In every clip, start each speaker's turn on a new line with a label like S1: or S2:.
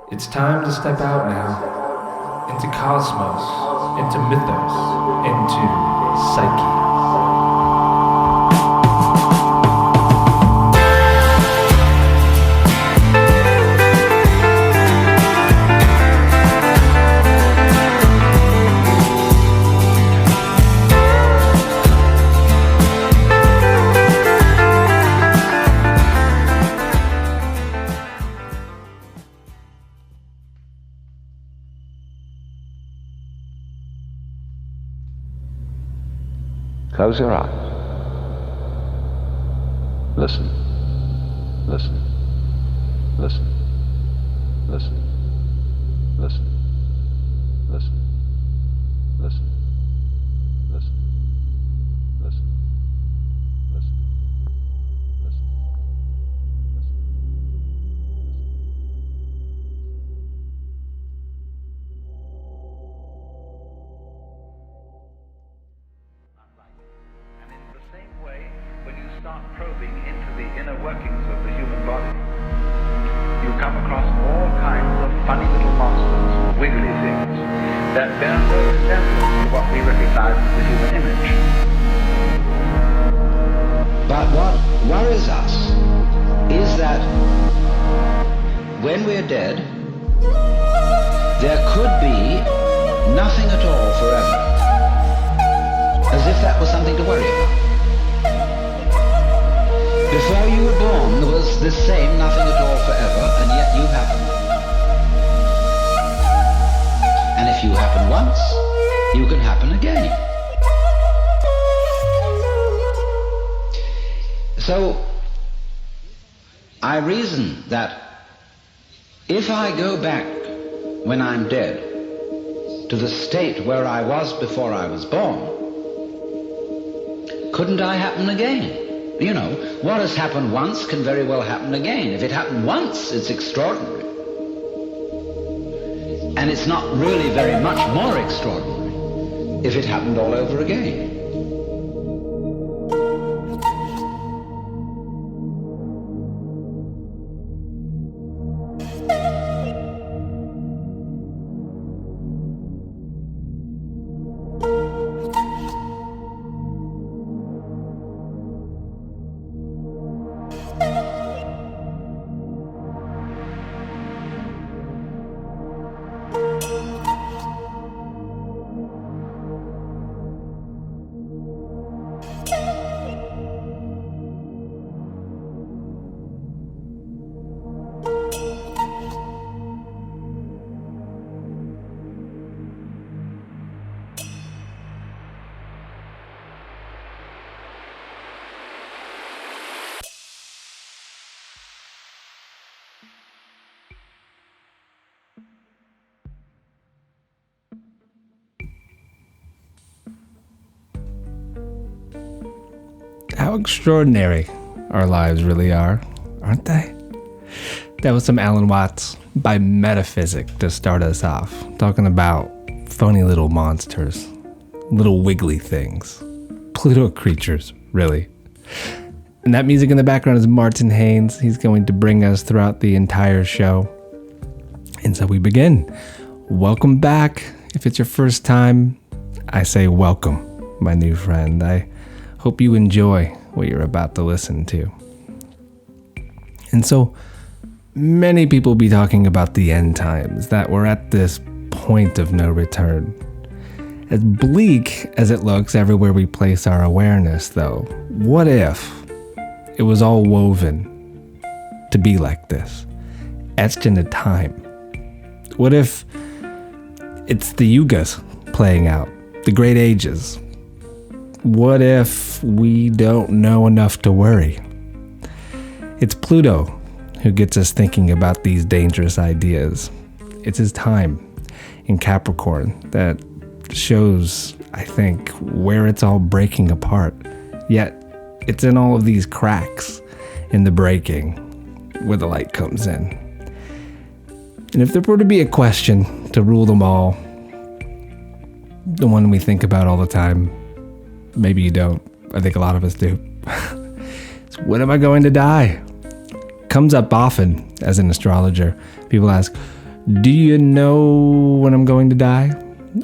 S1: It's time to step out now, into cosmos, into mythos, into psyche.
S2: Close your eyes. Listen. Listen. Listen. Listen. Listen. Listen. Listen. Listen. Listen. Listen. Listen.
S3: Probing into the inner workings of the human body, you come across all kinds of funny little monsters, wiggly things, that bear no resemblance to what we recognize as the human image.
S4: But what worries us is that when we're dead, there could be nothing at all forever, as if that was something to worry about. Before you were born, there was this same nothing at all forever, and yet you happened. And if you happen once, you can happen again. So, I reason that if I go back when I'm dead to the state where I was before I was born, couldn't I happen again? You know, what has happened once can very well happen again. If it happened once, it's extraordinary. And it's not really very much more extraordinary if it happened all over again.
S1: How extraordinary our lives really are, aren't they? That was some Alan Watts by Metaphysic to start us off, talking about phony little monsters, little wiggly things, Pluto creatures, really. And that music in the background is Martin Haynes. He's going to bring us throughout the entire show. And so we begin. Welcome back. If it's your first time, I say welcome, my new friend. I hope you enjoy what you're about to listen to. And so many people be talking about the end times, that we're at this point of no return. As bleak as it looks everywhere we place our awareness, though, what if it was all woven to be like this, etched into time? What if it's the yugas playing out, the great ages? What if we don't know enough to worry? It's Pluto who gets us thinking about these dangerous ideas. It's his time in Capricorn that shows, I think, where it's all breaking apart. Yet, it's in all of these cracks in the breaking where the light comes in. And if there were to be a question to rule them all, the one we think about all the time, maybe you don't, I think a lot of us do. It's, when am I going to die? Comes up often as an astrologer. People ask, Do you know when I'm going to die?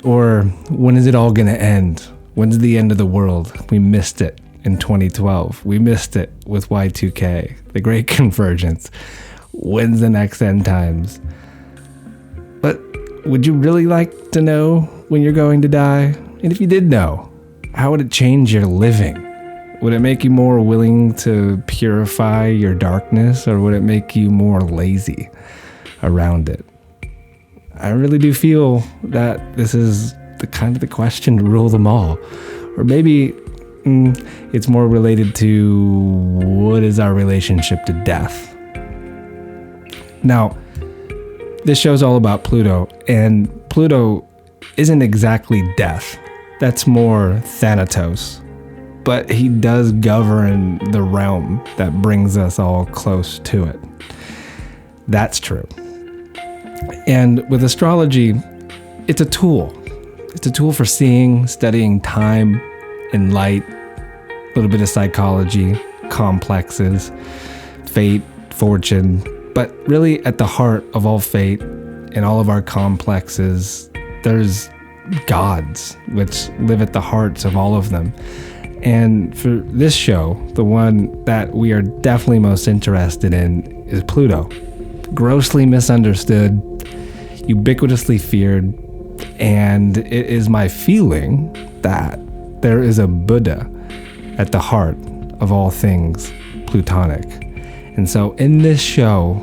S1: Or when is it all going to end? When's the end of the world? We missed it in 2012. We missed it with Y2K, the Great Convergence. When's the next end times? But would you really like to know when you're going to die? And if you did know, how would it change your living? Would it make you more willing to purify your darkness, or would it make you more lazy around it? I really do feel that this is the question to rule them all. Or maybe it's more related to what is our relationship to death. Now, this show's all about Pluto, and Pluto isn't exactly death. That's more Thanatos. But he does govern the realm that brings us all close to it. That's true. And with astrology, it's a tool. It's a tool for seeing, studying time and light, a little bit of psychology, complexes, fate, fortune. But really at the heart of all fate and all of our complexes, there's gods, which live at the hearts of all of them. And for this show, the one that we are definitely most interested in is Pluto. Grossly misunderstood, ubiquitously feared, and it is my feeling that there is a Buddha at the heart of all things Plutonic. And so in this show,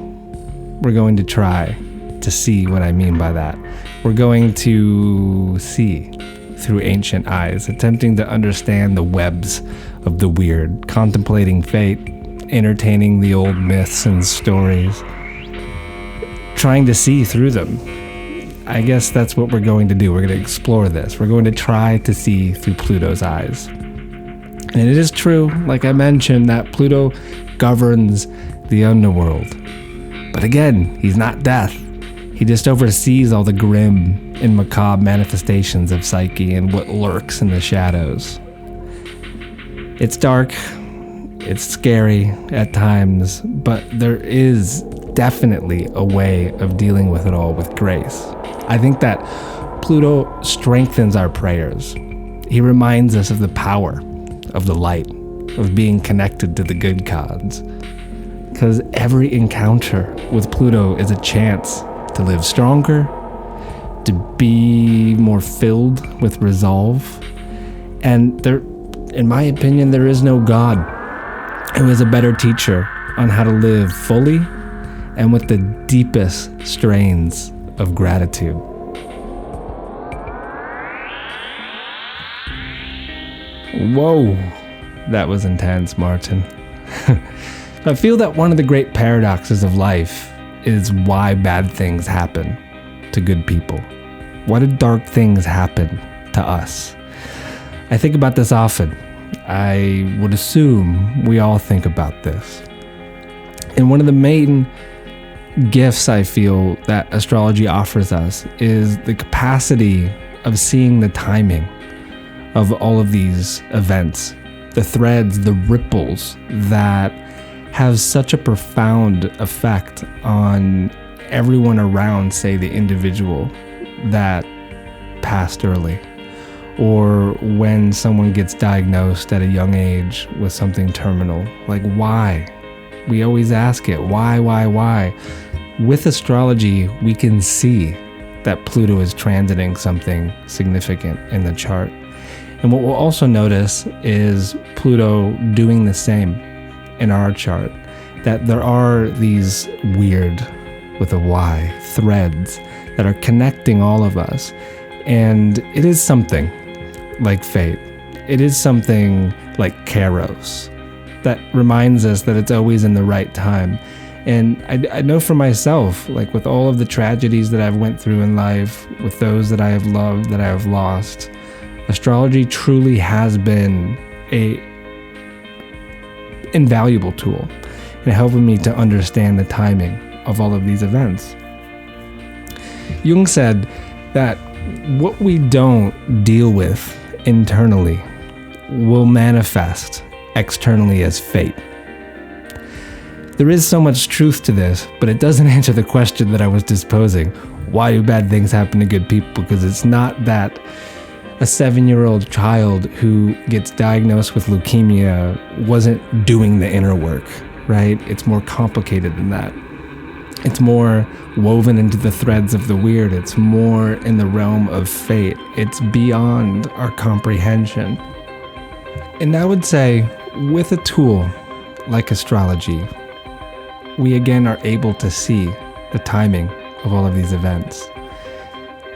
S1: we're going to try to see what I mean by that. We're going to see through ancient eyes, attempting to understand the webs of the weird, contemplating fate, entertaining the old myths and stories, trying to see through them. I guess that's what we're going to do. We're going to explore this. We're going to try to see through Pluto's eyes. And it is true, like I mentioned, that Pluto governs the underworld. But again, he's not death. He just oversees all the grim and macabre manifestations of psyche and what lurks in the shadows. It's dark, it's scary at times, but there is definitely a way of dealing with it all with grace. I think that Pluto strengthens our prayers. He reminds us of the power of the light, of being connected to the good gods. Because every encounter with Pluto is a chance to live stronger, to be more filled with resolve. And there, in my opinion, there is no God who is a better teacher on how to live fully and with the deepest strains of gratitude. Whoa, that was intense, Martin. I feel that one of the great paradoxes of life is why bad things happen to good people. Why do dark things happen to us? I think about this often. I would assume we all think about this. And one of the main gifts I feel that astrology offers us is the capacity of seeing the timing of all of these events, the threads, the ripples that have such a profound effect on everyone around, say, the individual that passed early, or when someone gets diagnosed at a young age with something terminal. Like, why? We always ask it, why? With astrology, we can see that Pluto is transiting something significant in the chart. And what we'll also notice is Pluto doing the same in our chart, that there are these weird, with a Y, threads that are connecting all of us. And it is something like fate. It is something like Kairos that reminds us that it's always in the right time. And I know for myself, like with all of the tragedies that I've went through in life, with those that I have loved, that I have lost, astrology truly has been a invaluable tool in helping me to understand the timing of all of these events. Jung said that what we don't deal with internally will manifest externally as fate. There is so much truth to this, but it doesn't answer the question that I was disposing. Why do bad things happen to good people? Because it's not that a 7-year-old child who gets diagnosed with leukemia wasn't doing the inner work, right? It's more complicated than that. It's more woven into the threads of the weird. It's more in the realm of fate. It's beyond our comprehension. And I would say, with a tool like astrology, we again are able to see the timing of all of these events.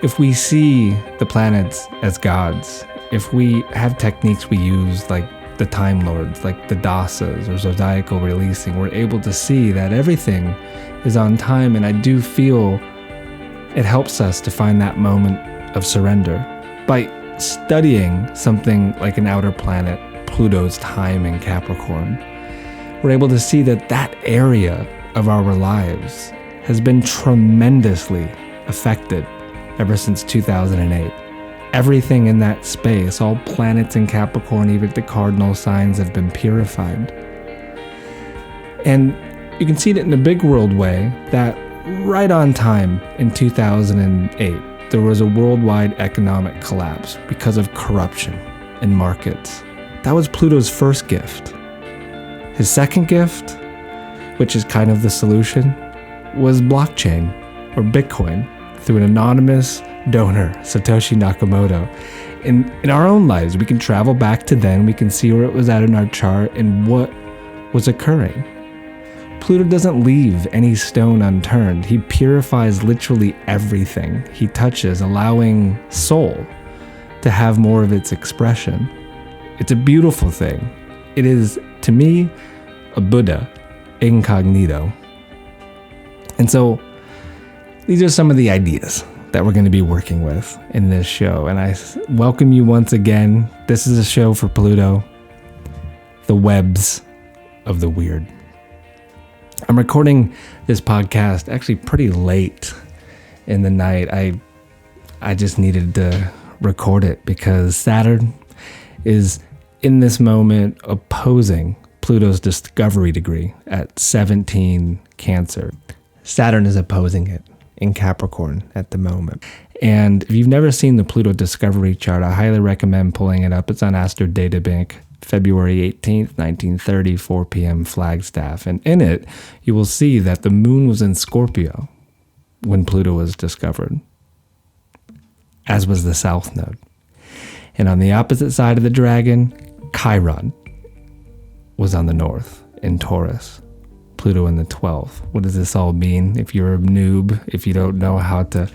S1: If we see the planets as gods, if we have techniques we use like the Time Lords, like the dasas or zodiacal releasing, we're able to see that everything is on time, and I do feel it helps us to find that moment of surrender. By studying something like an outer planet, Pluto's time in Capricorn, we're able to see that that area of our lives has been tremendously affected ever since 2008. Everything in that space, all planets in Capricorn, even the cardinal signs, have been purified. And you can see it in a big world way that right on time in 2008, there was a worldwide economic collapse because of corruption in markets. That was Pluto's first gift. His second gift, which is kind of the solution, was blockchain or Bitcoin through an anonymous donor, Satoshi Nakamoto. In our own lives, we can travel back to then, we can see where it was at in our chart and what was occurring. Pluto doesn't leave any stone unturned. He purifies literally everything he touches, allowing soul to have more of its expression. It's a beautiful thing. It is, to me, a Buddha incognito. And so these are some of the ideas that we're going to be working with in this show. And I welcome you once again. This is a show for Pluto, the webs of the weird. I'm recording this podcast actually pretty late in the night. I just needed to record it because Saturn is in this moment opposing Pluto's discovery degree at 17 Cancer. Saturn is opposing it in Capricorn at the moment. And if you've never seen the Pluto discovery chart, I highly recommend pulling it up. It's on Astro Databank, February 18th, 1930, 4 p.m. Flagstaff. And in it, you will see that the moon was in Scorpio when Pluto was discovered, as was the South Node. And on the opposite side of the dragon, Chiron was on the north in Taurus, Pluto in the 12th. What does this all mean? If you're a noob, if you don't know how to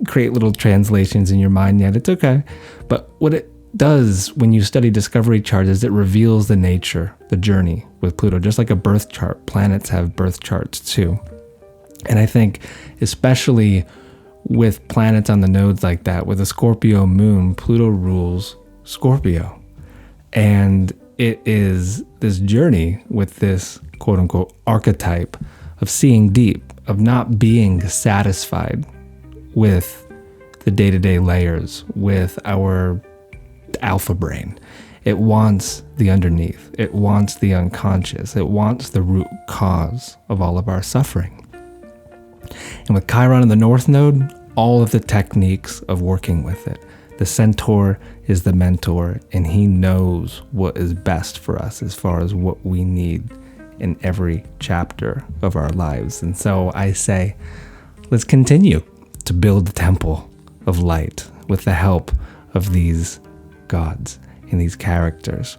S1: create little translations in your mind yet, it's okay. But what it does when you study discovery charts is it reveals the nature, the journey with Pluto. Just like a birth chart, planets have birth charts too. And I think especially with planets on the nodes like that, with a Scorpio moon, Pluto rules Scorpio. And it is this journey with this quote unquote archetype of seeing deep, of not being satisfied with the day-to-day layers, with our alpha brain. It wants the underneath. It wants the unconscious. It wants the root cause of all of our suffering. And with Chiron in the North Node, all of the techniques of working with it. The centaur is the mentor, and he knows what is best for us as far as what we need in every chapter of our lives. And so I say, let's continue to build the temple of light with the help of these gods and these characters.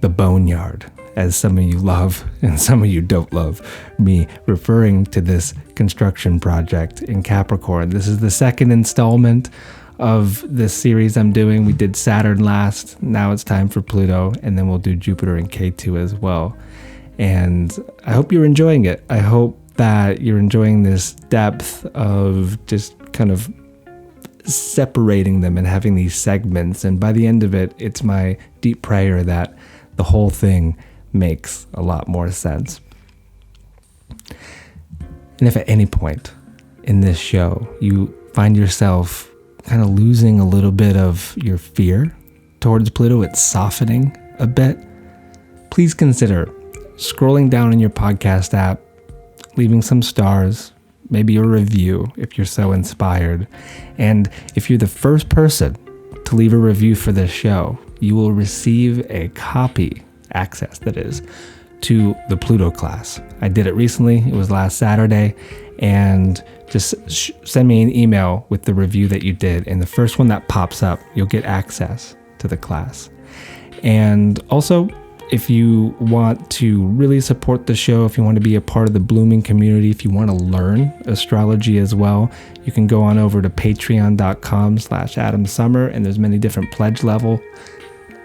S1: The Boneyard, as some of you love and some of you don't love me referring to this construction project in Capricorn. This is the second installment of this series I'm doing. We did Saturn last, now it's time for Pluto, and then we'll do Jupiter and Ketu as well. And I hope you're enjoying it. I hope that you're enjoying this depth of just kind of separating them and having these segments. And by the end of it, it's my deep prayer that the whole thing makes a lot more sense. And if at any point in this show you find yourself kind of losing a little bit of your fear towards Pluto, it's softening a bit, please consider scrolling down in your podcast app, leaving some stars, maybe a review if you're so inspired. And if you're the first person to leave a review for this show, you will receive a copy, access that is, to the Pluto class. I did it recently. It was last Saturday. And just send me an email with the review that you did. And the first one that pops up, you'll get access to the class. And also, if you want to really support the show, if you want to be a part of the blooming community, if you want to learn astrology as well, you can go on over to patreon.com/AdamSummer, and there's many different pledge level.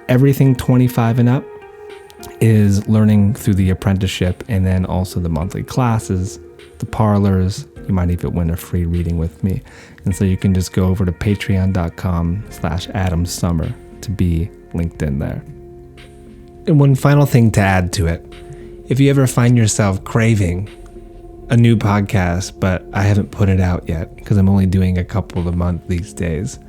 S1: Everything 25 and up is learning through the apprenticeship, and then also the monthly classes, the parlors. You might even win a free reading with me. And so you can just go over to patreon.com/AdamSummer to be linked in there. And one final thing to add to it. If you ever find yourself craving a new podcast, but I haven't put it out yet because I'm only doing a couple a month these days,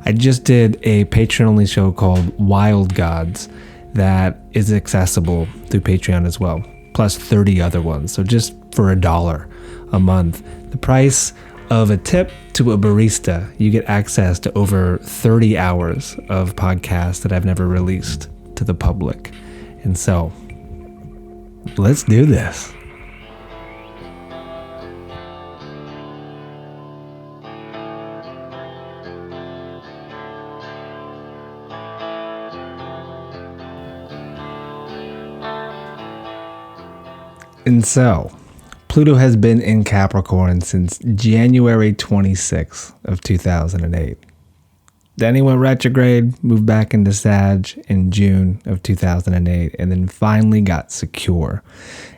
S1: I just did a Patreon-only show called Wild Gods that is accessible through Patreon as well, plus 30 other ones. So just for $1 a month, the price of a tip to a barista, you get access to over 30 hours of podcasts that I've never released to the public. And so, let's do this. And so, Pluto has been in Capricorn since January 26th of 2008. Then he went retrograde, moved back into Sag in June of 2008, and then finally got secure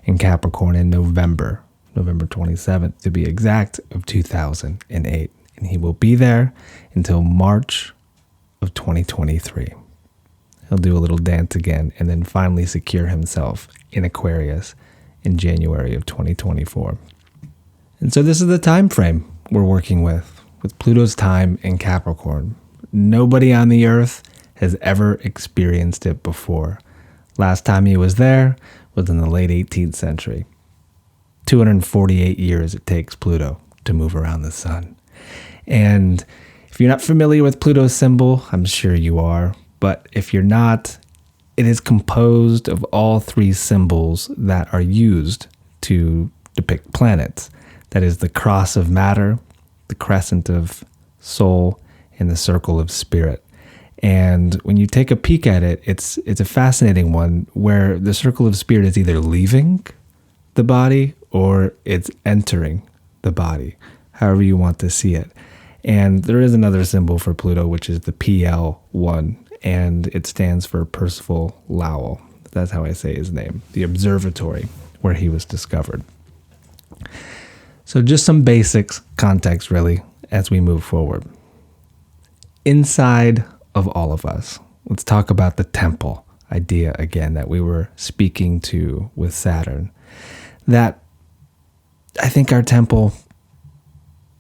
S1: in Capricorn in November 27th to be exact, of 2008. And he will be there until March of 2023. He'll do a little dance again and then finally secure himself in Aquarius in January of 2024. And so this is the time frame we're working with Pluto's time in Capricorn. Nobody on the earth has ever experienced it before. Last time he was there was in the late 18th century. 248 years it takes Pluto to move around the sun. And if you're not familiar with Pluto's symbol, I'm sure you are, but if you're not, it is composed of all three symbols that are used to depict planets. That is the cross of matter, the crescent of soul, and the circle of spirit. And when you take a peek at it, it's a fascinating one where the circle of spirit is either leaving the body or it's entering the body, however you want to see it. And there is another symbol for Pluto, which is the PL1. And it stands for Percival Lowell. That's how I say his name. The observatory where he was discovered. So just some basics, context really, as we move forward. Inside of all of us, let's talk about the temple idea again that we were speaking to with Saturn. That I think our temple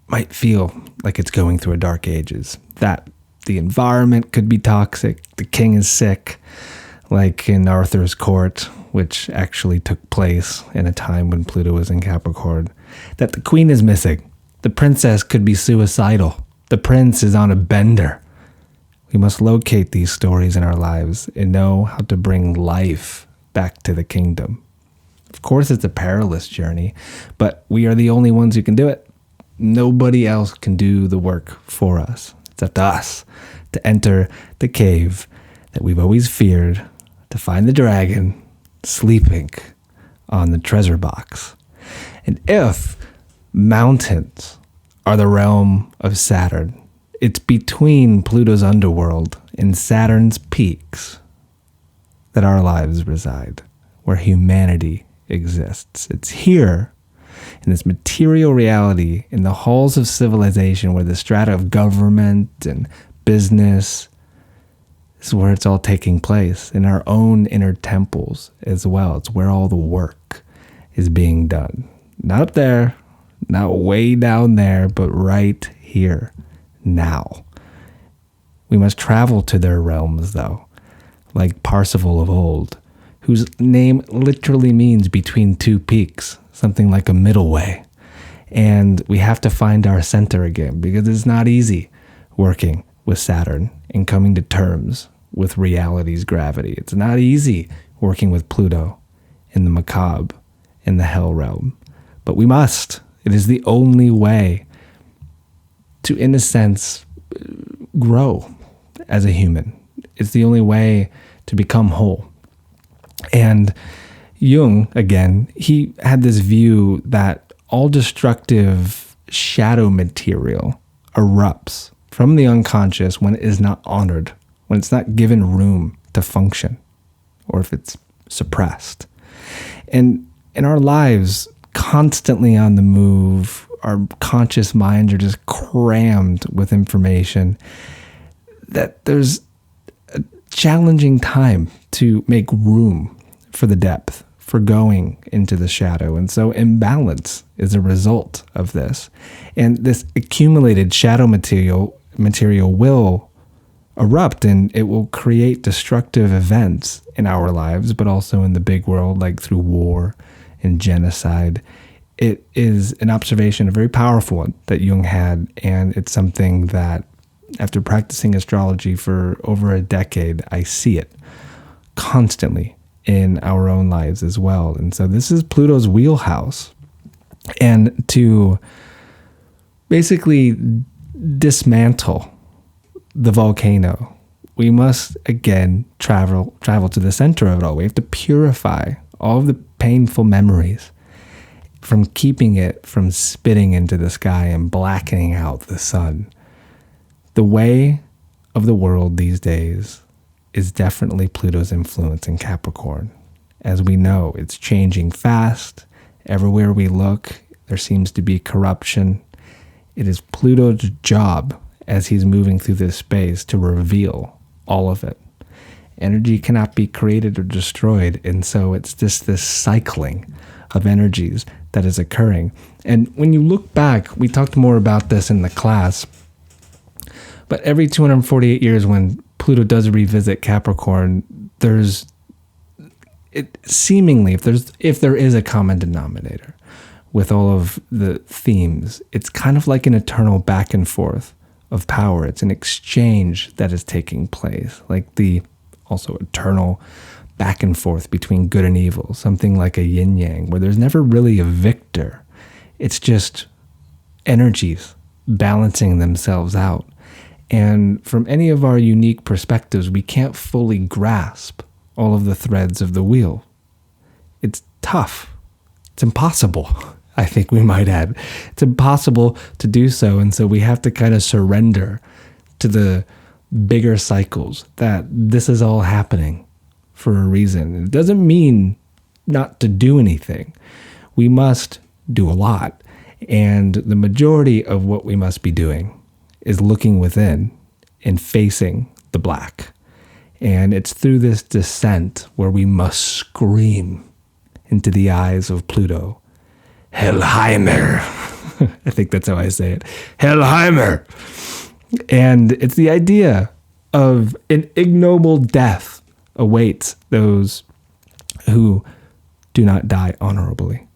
S1: might feel like it's going through a dark ages. That the environment could be toxic. The king is sick, like in Arthur's court, which actually took place in a time when Pluto was in Capricorn. That the queen is missing. The princess could be suicidal. The prince is on a bender. We must locate these stories in our lives and know how to bring life back to the kingdom. Of course, it's a perilous journey, but we are the only ones who can do it. Nobody else can do the work for us. It's up to us to enter the cave that we've always feared, to find the dragon sleeping on the treasure box. And if mountains are the realm of Saturn, it's between Pluto's underworld and Saturn's peaks that our lives reside, where humanity exists. It's here in this material reality, in the halls of civilization, where the strata of government and business is where it's all taking place, in our own inner temples as well. It's where all the work is being done. Not up there, not way down there, but right here, now. We must travel to their realms, though, like Parsifal of old, whose name literally means between two peaks, something like a middle way. And we have to find our center again, because it's not easy working with Saturn and coming to terms with reality's gravity. It's not easy working with Pluto in the macabre, in the hell realm. But we must. It is the only way to, in a sense, grow as a human. It's the only way to become whole. And Jung, again, he had this view that all destructive shadow material erupts from the unconscious when it is not honored, when it's not given room to function, or if it's suppressed. And in our lives, constantly on the move, our conscious minds are just crammed with information, that there's a challenging time to make room for the depth, for going into the shadow. And so imbalance is a result of this. And this accumulated shadow material will erupt, and it will create destructive events in our lives, but also in the big world, like through war and genocide. It is an observation, a very powerful one, that Jung had, and it's something that, after practicing astrology for over a decade, I see it constantly in our own lives as well. And so this is Pluto's wheelhouse. And to basically dismantle the volcano, we must again travel to the center of it all. We have to purify all of the painful memories from keeping it from spitting into the sky and blackening out the sun. The way of the world these days is definitely Pluto's influence in Capricorn. As we know, it's changing fast. Everywhere we look, there seems to be corruption. It is Pluto's job, as he's moving through this space, to reveal all of it. Energy cannot be created or destroyed, and so it's just this cycling of energies that is occurring. And when you look back, we talked more about this in the class, but every 248 years when Pluto does revisit Capricorn, if there is a common denominator with all of the themes, it's kind of like an eternal back and forth of power. It's an exchange that is taking place, like the also eternal back and forth between good and evil, something like a yin yang, where there's never really a victor. It's just energies balancing themselves out. And from any of our unique perspectives, we can't fully grasp all of the threads of the wheel. It's tough. It's impossible, I think we might add. It's impossible to do so. And so we have to kind of surrender to the bigger cycles, that this is all happening for a reason. It doesn't mean not to do anything. We must do a lot. And the majority of what we must be doing is looking within and facing the black. And it's through this descent where we must scream into the eyes of Pluto, Hellheimer. I think that's how I say it. Hellheimer. And it's the idea of an ignoble death awaits those who do not die honorably.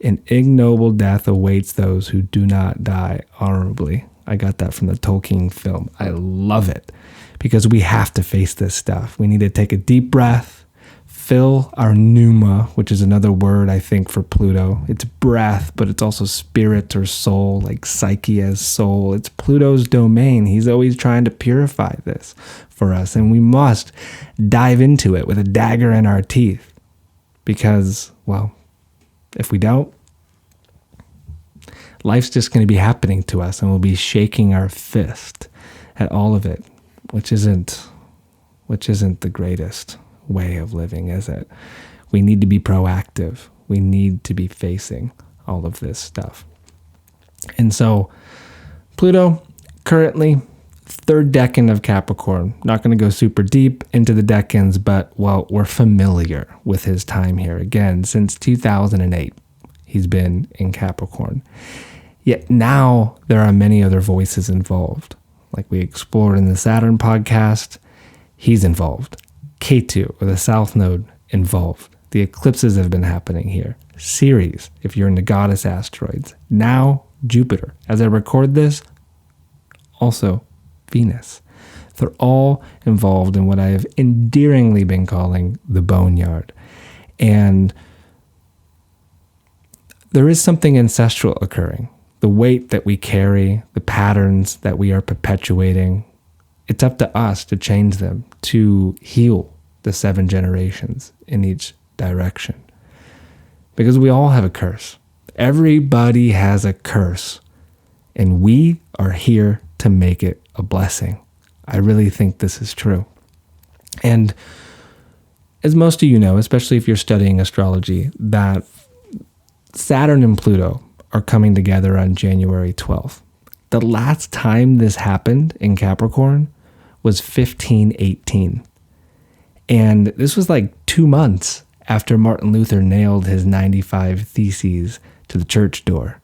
S1: An ignoble death awaits those who do not die honorably. I got that from the Tolkien film. I love it because we have to face this stuff. We need to take a deep breath, fill our pneuma, which is another word, I think, for Pluto. It's breath, but it's also spirit or soul, like psyche as soul. It's Pluto's domain. He's always trying to purify this for us, and we must dive into it with a dagger in our teeth because, well, if we don't, life's just going to be happening to us, and we'll be shaking our fist at all of it, which isn't the greatest way of living, is it? We need to be proactive. We need to be facing all of this stuff. And so Pluto, currently third decan of Capricorn. Not going to go super deep into the decans, but, well, we're familiar with his time here. Again, since 2008, he's been in Capricorn. Yet now there are many other voices involved. Like we explored in the Saturn podcast, he's involved. Ketu, or the South Node, involved. The eclipses have been happening here. Ceres, if you're into goddess asteroids. Now, Jupiter. As I record this, also Venus. They're all involved in what I have endearingly been calling the Boneyard. And there is something ancestral occurring. The weight that we carry, the patterns that we are perpetuating, it's up to us to change them, to heal the 7 generations in each direction. Because we all have a curse. Everybody has a curse. And we are here to make it a blessing. I really think this is true. And as most of you know, especially if you're studying astrology, that Saturn and Pluto are coming together on January 12th. The last time this happened in Capricorn was 1518. And this was like 2 months after Martin Luther nailed his 95 Theses to the church door.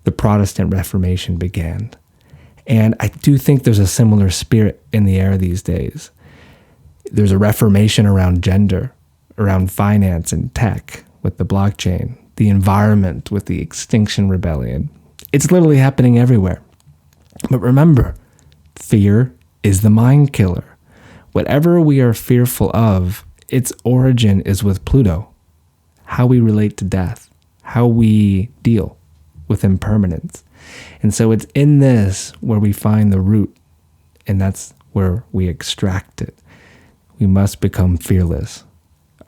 S1: The Protestant Reformation began. And I do think there's a similar spirit in the air these days. There's a reformation around gender, around finance and tech with the blockchain, the environment with the Extinction Rebellion. It's literally happening everywhere. But remember, fear is the mind killer. Whatever we are fearful of, its origin is with Pluto. How we relate to death, how we deal with impermanence. And so it's in this where we find the root, and that's where we extract it. We must become fearless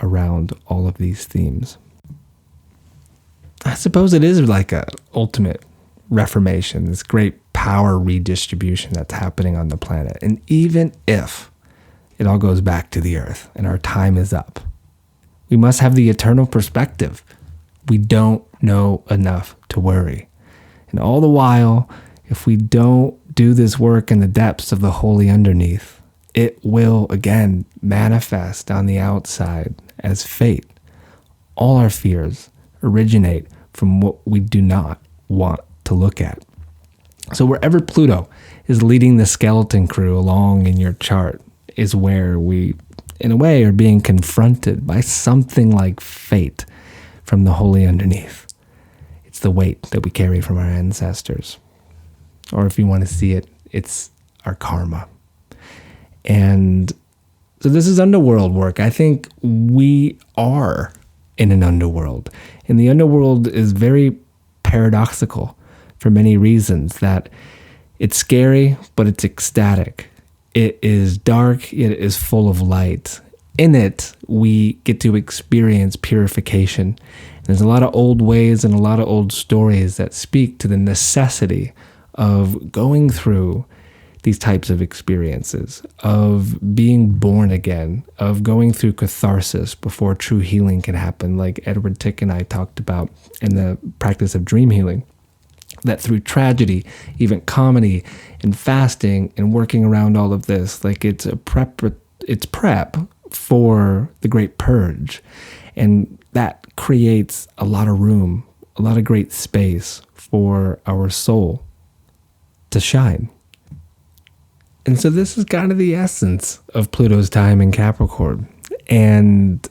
S1: around all of these themes. I suppose it is like a ultimate reformation, this great power redistribution that's happening on the planet. And even if it all goes back to the earth and our time is up, we must have the eternal perspective. We don't know enough to worry. And all the while, if we don't do this work in the depths of the holy underneath, it will again manifest on the outside as fate. All our fears originate from what we do not want to look at. So wherever Pluto is leading the skeleton crew along in your chart is where we, in a way, are being confronted by something like fate from the holy underneath. It's the weight that we carry from our ancestors. Or if you want to see it, it's our karma. And so this is underworld work. I think we are in an underworld. And the underworld is very paradoxical for many reasons, that it's scary, but it's ecstatic. It is dark, yet it is full of light. In it, we get to experience purification. There's a lot of old ways and a lot of old stories that speak to the necessity of going through these types of experiences, of being born again, of going through catharsis before true healing can happen, like Edward Tick and I talked about in the practice of dream healing. That through tragedy, even comedy and fasting and working around all of this, like it's prep for the great purge. And that creates a lot of room, a lot of great space for our soul to shine. And so this is kind of the essence of Pluto's time in Capricorn. And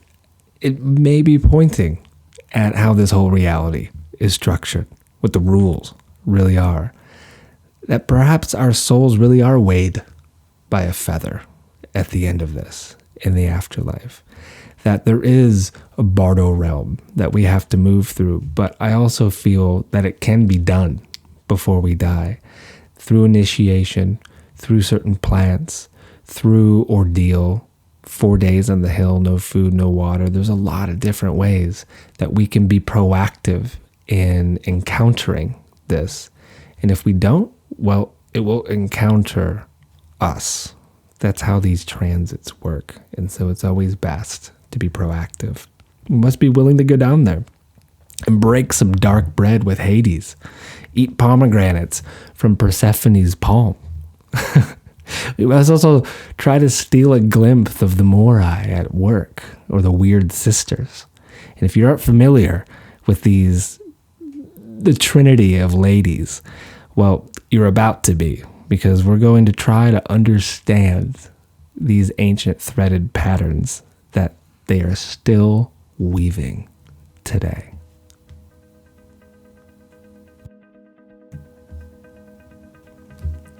S1: it may be pointing at how this whole reality is structured, what the rules really are. That perhaps our souls really are weighed by a feather at the end of this, in the afterlife. That there is a bardo realm that we have to move through, but I also feel that it can be done before we die. Through initiation, through certain plants, through ordeal, 4 days on the hill, no food, no water. There's a lot of different ways that we can be proactive in encountering this. And if we don't, well, it will encounter us. That's how these transits work. And so it's always best to be proactive. We must be willing to go down there and break some dark bread with Hades. Eat pomegranates from Persephone's palm. We must also try to steal a glimpse of the Morai at work, or the Wyrd Sisters. And if you aren't familiar with the trinity of ladies, well, you're about to be, because we're going to try to understand these ancient threaded patterns that they are still weaving today.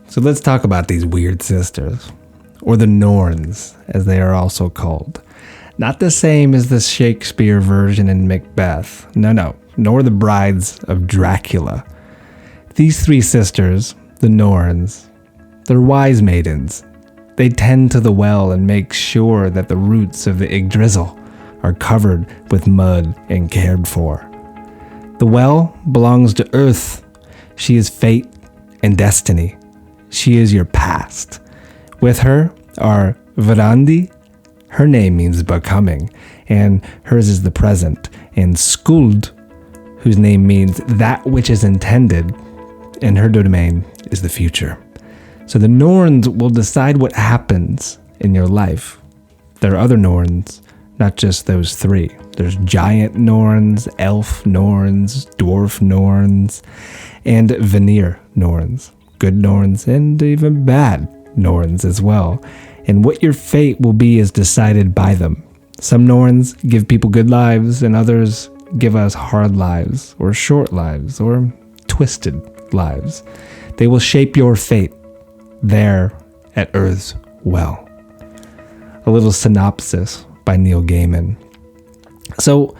S1: So let's talk about these Wyrd Sisters, or the Norns, as they are also called. Not the same as the Shakespeare version in Macbeth. No, nor the brides of Dracula. These three sisters, the Norns, they're wise maidens. They tend to the well and make sure that the roots of the Yggdrasil are covered with mud and cared for. The well belongs to Earth. She is fate and destiny. She is your past. With her are Verandi, her name means becoming, and hers is the present, and Skuld, whose name means that which is intended, and her domain is the future. So the Norns will decide what happens in your life. There are other Norns, not just those three. There's giant Norns, elf Norns, dwarf Norns, and Vanir Norns. Good Norns and even bad Norns as well. And what your fate will be is decided by them. Some Norns give people good lives, and others give us hard lives, or short lives, or twisted lives. They will shape your fate there at Earth's well. A little synopsis by Neil Gaiman. So,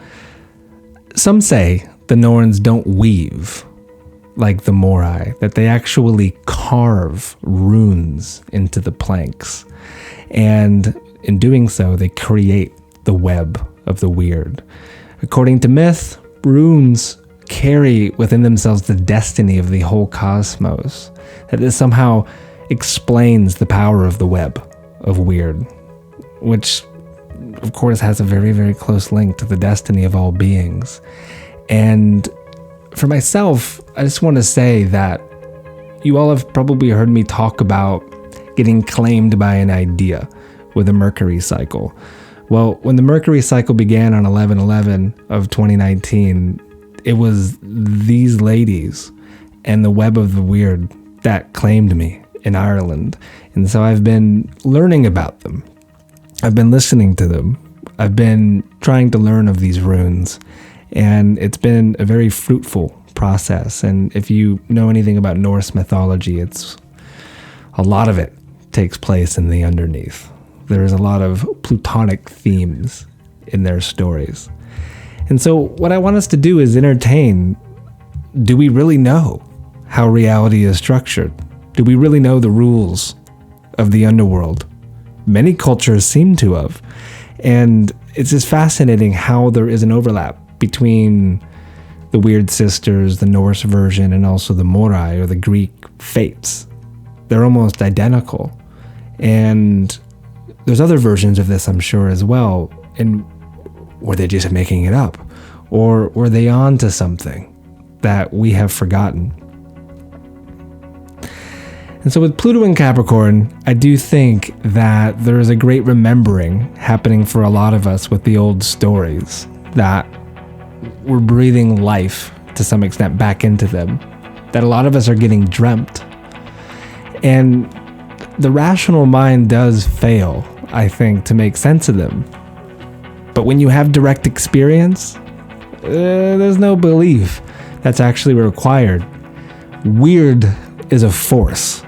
S1: some say the Norns don't weave like the Morai, that they actually carve runes into the planks. And in doing so, they create the web of the weird. According to myth, runes carry within themselves the destiny of the whole cosmos. That this somehow explains the power of the web of weird, which of course has a very, very close link to the destiny of all beings. And for myself, I just want to say that you all have probably heard me talk about getting claimed by an idea with a Mercury cycle. Well, when the Mercury cycle began on 11/11 of 2019, it was these ladies and the web of the weird that claimed me in Ireland. And so I've been learning about them. I've been listening to them. I've been trying to learn of these runes. And it's been a very fruitful process. And if you know anything about Norse mythology, it's a lot of it takes place in the underneath. There's a lot of Plutonic themes in their stories. And so what I want us to do is entertain, do we really know how reality is structured? Do we really know the rules of the underworld? Many cultures seem to have. And it's just fascinating how there is an overlap between the Wyrd Sisters, the Norse version, and also the Morai, or the Greek fates. They're almost identical. And there's other versions of this, I'm sure, as well. And were they just making it up? Or were they on to something that we have forgotten? And so with Pluto and Capricorn, I do think that there is a great remembering happening for a lot of us with the old stories, that we're breathing life to some extent back into them, that a lot of us are getting dreamt. And the rational mind does fail, I think, to make sense of them. But when you have direct experience, there's no belief that's actually required. Weird is a force.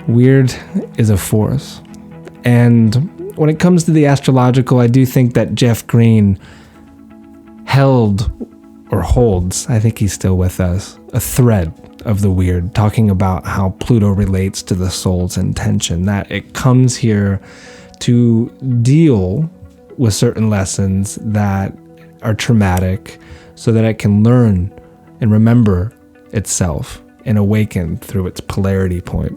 S1: Weird is a force. And when it comes to the astrological, I do think that Jeff Green held, or holds, I think he's still with us, a thread of the weird, talking about how Pluto relates to the soul's intention, that it comes here to deal with certain lessons that are traumatic so that it can learn and remember itself and awaken through its polarity point.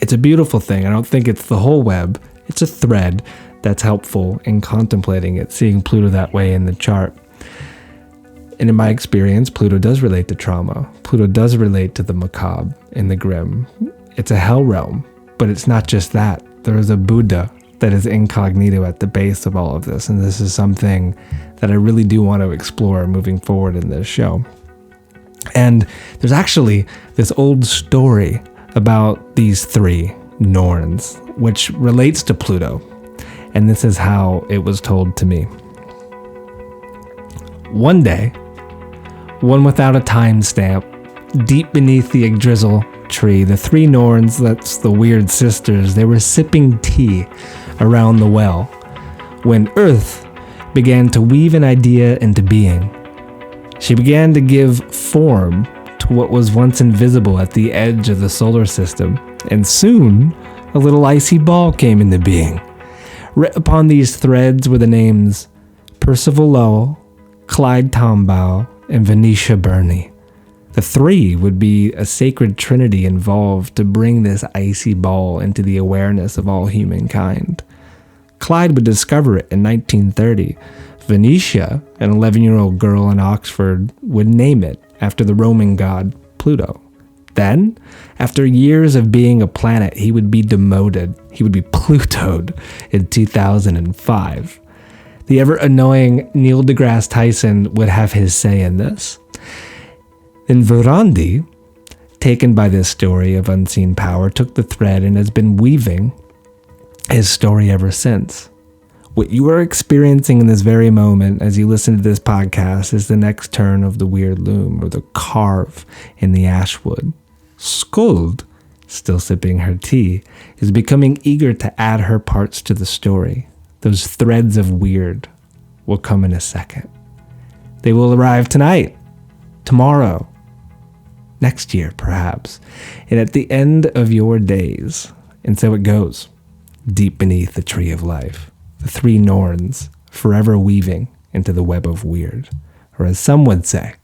S1: It's a beautiful thing. I don't think it's the whole web. It's a thread that's helpful in contemplating it, seeing Pluto that way in the chart. And in my experience, Pluto does relate to trauma. Pluto does relate to the macabre and the grim. It's a hell realm, but it's not just that. There is a Buddha that is incognito at the base of all of this, and this is something that I really do want to explore moving forward in this show. And there's actually this old story about these three Norns, which relates to Pluto. And this is how it was told to me. One day, one without a timestamp, deep beneath the Yggdrasil tree, the three Norns, that's the Wyrd Sisters, they were sipping tea around the well when Earth began to weave an idea into being. She began to give form to what was once invisible at the edge of the solar system, and soon a little icy ball came into being. Writ upon these threads were the names Percival Lowell, Clyde Tombaugh, and Venetia Burney. The three would be a sacred trinity involved to bring this icy ball into the awareness of all humankind. Clyde would discover it in 1930. Venetia, an 11-year-old girl in Oxford, would name it after the Roman god Pluto. Then, after years of being a planet, he would be demoted. He would be Plutoed in 2005. The ever-annoying Neil deGrasse Tyson would have his say in this. Then Verandi, taken by this story of unseen power, took the thread and has been weaving his story ever since. What you are experiencing in this very moment as you listen to this podcast is the next turn of the Wyrd loom, or the carve in the ashwood. Skuld, still sipping her tea, is becoming eager to add her parts to the story. Those threads of Wyrd will come in a second. They will arrive tonight, tomorrow, next year perhaps, and at the end of your days. And so it goes, deep beneath the tree of life, the three Norns forever weaving into the web of Wyrd, or as some would say,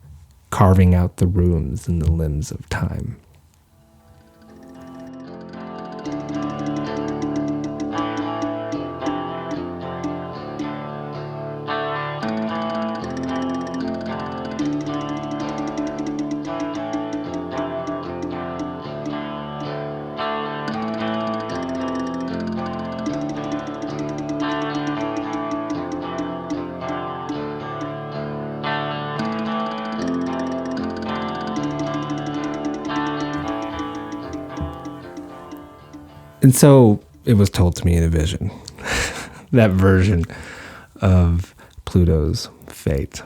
S1: carving out the runes in the limbs of time. And so it was told to me in a vision, that version of Pluto's fate.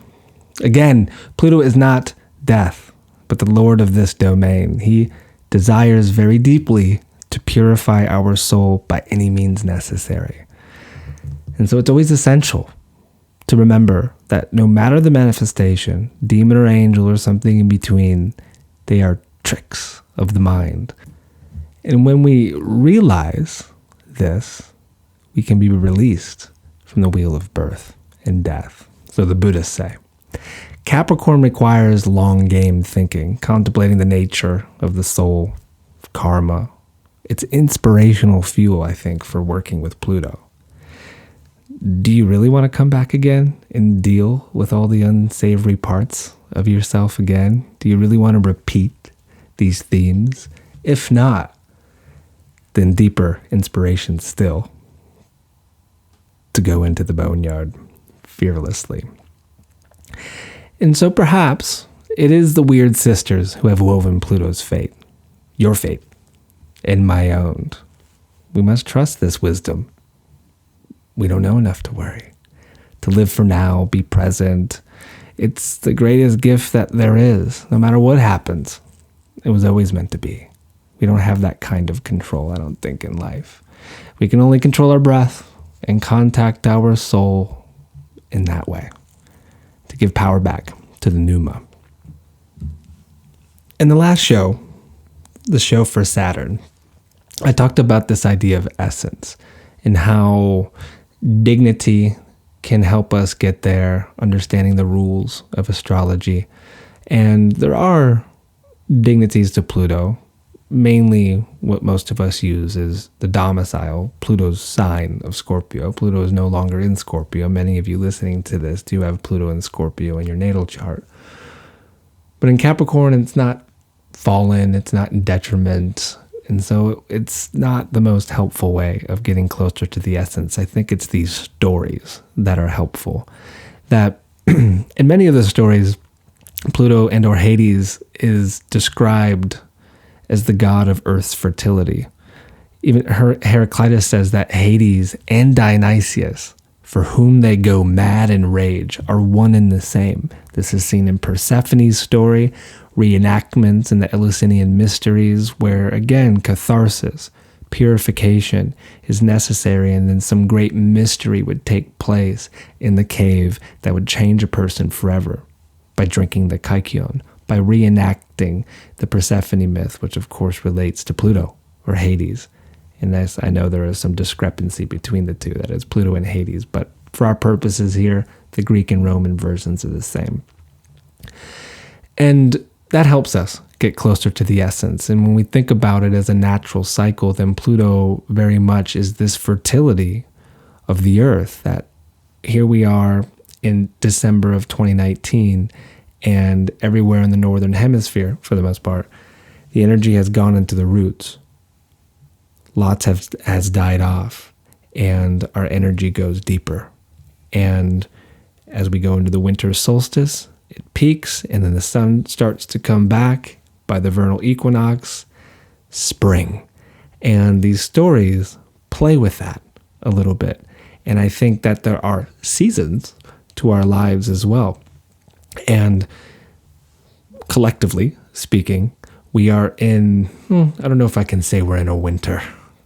S1: Again, Pluto is not death, but the lord of this domain. He desires very deeply to purify our soul by any means necessary. And so it's always essential to remember that no matter the manifestation, demon or angel or something in between, they are tricks of the mind. And when we realize this, we can be released from the wheel of birth and death. So the Buddhists say. Capricorn requires long game thinking, contemplating the nature of the soul, karma. It's inspirational fuel, I think, for working with Pluto. Do you really want to come back again and deal with all the unsavory parts of yourself again? Do you really want to repeat these themes? If not, then deeper inspiration still to go into the Boneyard fearlessly. And so perhaps it is the Wyrd Sisters who have woven Pluto's fate, your fate, and my own. We must trust this wisdom. We don't know enough to worry. To live for now, be present. It's the greatest gift that there is. No matter what happens, it was always meant to be. We don't have that kind of control, I don't think, in life. We can only control our breath and contact our soul in that way to give power back to the pneuma. In the last show, the show for Saturn, I talked about this idea of essence and how dignity can help us get there, understanding the rules of astrology. And there are dignities to Pluto. Mainly what most of us use is the domicile, Pluto's sign of Scorpio. Pluto is no longer in Scorpio. Many of you listening to this do have Pluto in Scorpio in your natal chart. But in Capricorn, it's not fallen, it's not in detriment. And so it's not the most helpful way of getting closer to the essence. I think it's these stories that are helpful. That in many of the stories, Pluto and or Hades is described as the god of Earth's fertility. Even Heraclitus says that Hades and Dionysius, for whom they go mad and rage, are one and the same. This is seen in Persephone's story, reenactments in the Eleusinian mysteries, where again, catharsis, purification is necessary, and then some great mystery would take place in the cave that would change a person forever by drinking the kykeon, by reenacting the Persephone myth, which of course relates to Pluto or Hades. And this, I know there is some discrepancy between the two, that is Pluto and Hades, but for our purposes here, the Greek and Roman versions are the same. And that helps us get closer to the essence. And when we think about it as a natural cycle, then Pluto very much is this fertility of the earth, that here we are in December of 2019, and everywhere in the northern hemisphere, for the most part, the energy has gone into the roots. Lots has died off, and our energy goes deeper. And as we go into the winter solstice, it peaks, and then the sun starts to come back by the vernal equinox, spring. And these stories play with that a little bit. And I think that there are seasons to our lives as well. And collectively speaking, we are in, I don't know if I can say we're in a winter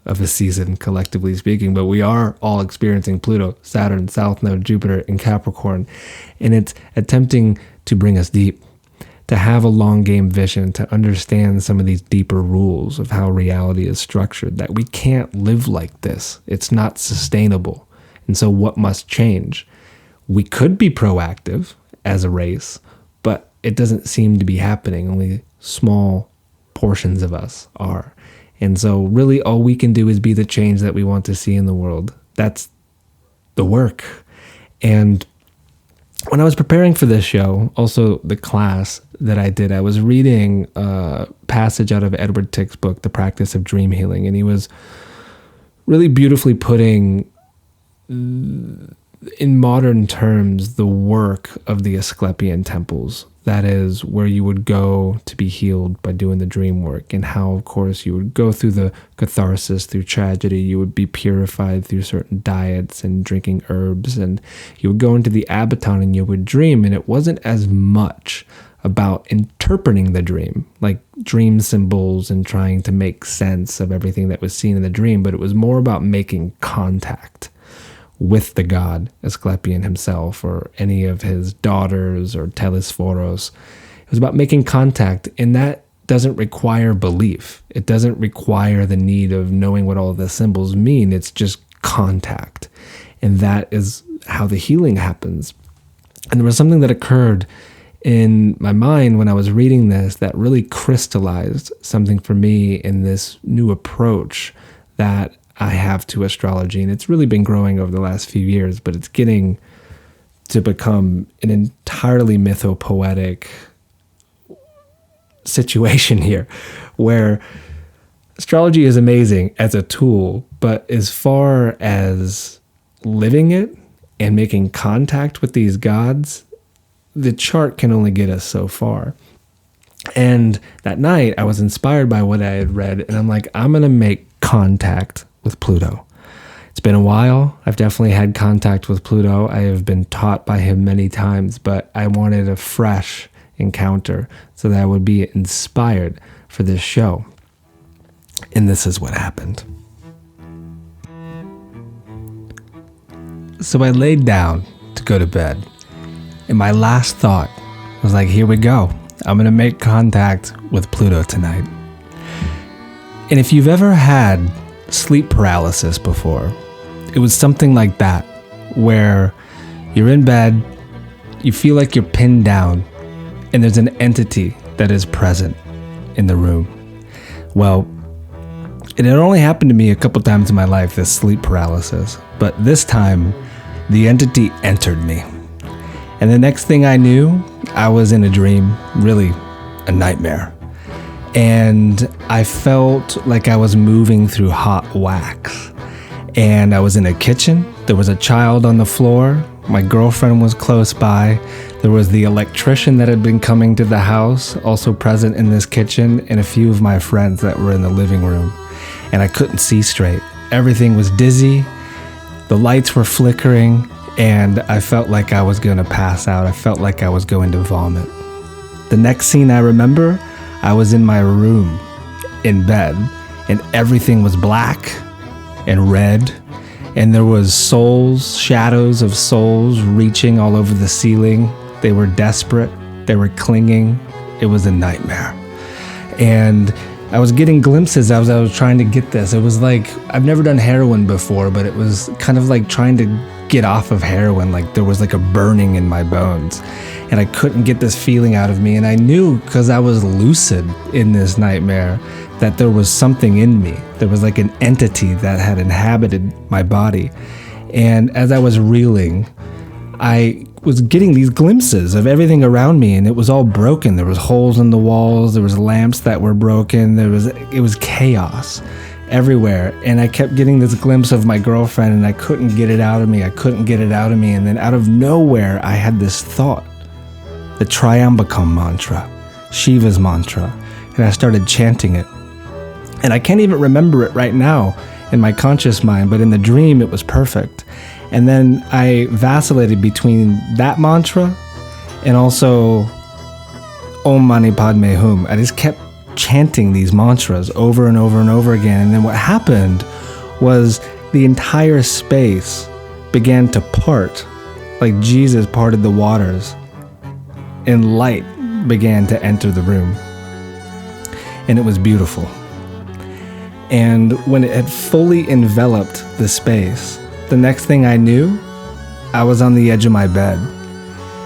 S1: of a season, collectively speaking, but we are all experiencing Pluto, Saturn, South Node, Jupiter, and Capricorn. And it's attempting to bring us deep, to have a long game vision, to understand some of these deeper rules of how reality is structured, that we can't live like this. It's not sustainable. And so what must change? We could be proactive as a race, but it doesn't seem to be happening. Only small portions of us are. And so really all we can do is be the change that we want to see in the world. That's the work. And when I was preparing for this show, also the class that I did, I was reading a passage out of Edward Tick's book, The Practice of Dream Healing. And he was really beautifully putting in modern terms the work of the Asclepian temples. That is where you would go to be healed by doing the dream work, and how, of course, you would go through the catharsis, through tragedy. You would be purified through certain diets and drinking herbs, and you would go into the abaton and you would dream. And it wasn't as much about interpreting the dream, like dream symbols and trying to make sense of everything that was seen in the dream, but it was more about making contact with the god Asclepian himself, or any of his daughters, or Telesforos. It was about making contact, and that doesn't require belief. It doesn't require the need of knowing what all of the symbols mean. It's just contact. And that is how the healing happens. And there was something that occurred in my mind when I was reading this that really crystallized something for me in this new approach that I have to astrology. And it's really been growing over the last few years, but it's getting to become an entirely mythopoetic situation here, where astrology is amazing as a tool, but as far as living it and making contact with these gods, the chart can only get us so far. And that night I was inspired by what I had read, and I'm like, I'm going to make contact with Pluto. It's been a while. I've definitely had contact with Pluto. I have been taught by him many times, but I wanted a fresh encounter so that I would be inspired for this show. And this is what happened. So I laid down to go to bed, and my last thought was like, here we go. I'm going to make contact with Pluto tonight. And if you've ever had sleep paralysis before, it was something like that, where you're in bed, you feel like you're pinned down, and there's an entity that is present in the room. Well, it had only happened to me a couple times in my life, this sleep paralysis, but this time the entity entered me. And the next thing I knew, I was in a dream, really a nightmare. And I felt like I was moving through hot wax. And I was in a kitchen. There was a child on the floor My girlfriend was close by. There was the electrician that had been coming to the house, also present in this kitchen, and a few of my friends that were in the living room. And I couldn't see straight. Everything was dizzy. The lights were flickering, and I felt like I was going to pass out. I felt like I was going to vomit. The next scene I remember, I was in my room, in bed, and everything was black and red, and there was souls, shadows of souls reaching all over the ceiling. They were desperate. They were clinging. It was a nightmare. And I was getting glimpses as I was trying to get this. It was like, I've never done heroin before, but it was kind of like trying to get off of heroin. Like there was like a burning in my bones, and I couldn't get this feeling out of me. And I knew, because I was lucid in this nightmare, that there was something in me. There was like an entity that had inhabited my body. And as I was reeling, I was getting these glimpses of everything around me, and it was all broken. There was holes in the walls. There was lamps that were broken. It was chaos everywhere. And I kept getting this glimpse of my girlfriend, and I couldn't get it out of me. And then out of nowhere, I had this thought, the Triambakam mantra, Shiva's mantra. And I started chanting it. And I can't even remember it right now in my conscious mind, but in the dream, it was perfect. And then I vacillated between that mantra and also Om Mani Padme Hum. I just kept chanting these mantras over and over and over again. And then what happened was the entire space began to part, like Jesus parted the waters, and light began to enter the room. And it was beautiful. And when it had fully enveloped the space, the next thing I knew, I was on the edge of my bed,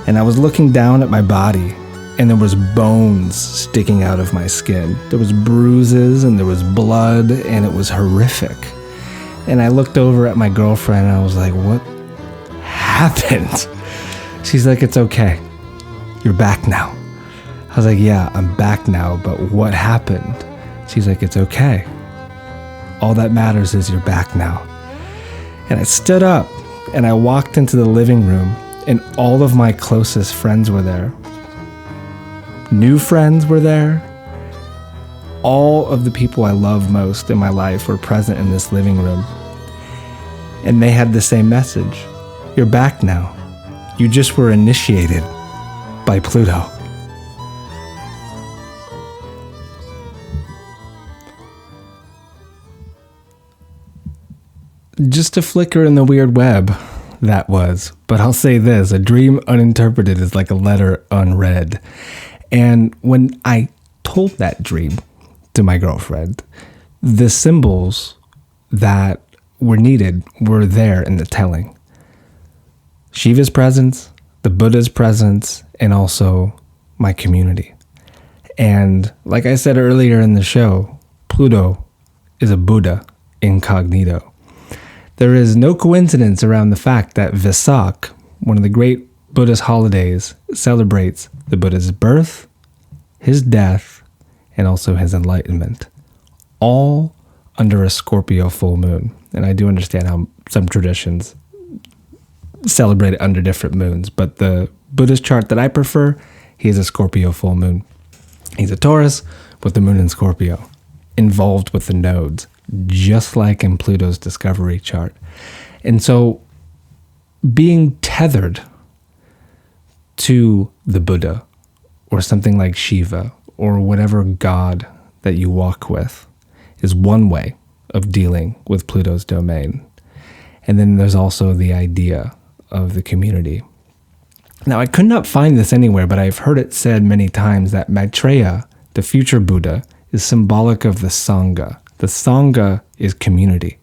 S1: and I was looking down at my body, and there was bones sticking out of my skin. There was bruises, and there was blood, and it was horrific. And I looked over at my girlfriend, and I was like, what happened? She's like, it's okay. You're back now. I was like, yeah, I'm back now, but what happened? She's like, it's okay. All that matters is you're back now. And I stood up and I walked into the living room, and all of my closest friends were there. New friends were there. All of the people I love most in my life were present in this living room. And they had the same message. You're back now. You just were initiated by Pluto. Just a flicker in the weird web, that was. But I'll say this, a dream uninterpreted is like a letter unread. And when I told that dream to my girlfriend, the symbols that were needed were there in the telling. Shiva's presence, the Buddha's presence, and also my community. And like I said earlier in the show, Pluto is a Buddha incognito. There is no coincidence around the fact that Vesak, one of the great Buddhist holidays, celebrates the Buddha's birth, his death, and also his enlightenment, all under a Scorpio full moon. And I do understand how some traditions celebrate it under different moons, but the Buddhist chart that I prefer, he is a Scorpio full moon. He's a Taurus with the moon in Scorpio, involved with the nodes, just like in Pluto's discovery chart. And so being tethered to the Buddha or something like Shiva or whatever god that you walk with is one way of dealing with Pluto's domain. And then there's also the idea of the community. Now, I could not find this anywhere, but I've heard it said many times that Maitreya, the future Buddha, is symbolic of the Sangha. The Sangha is community.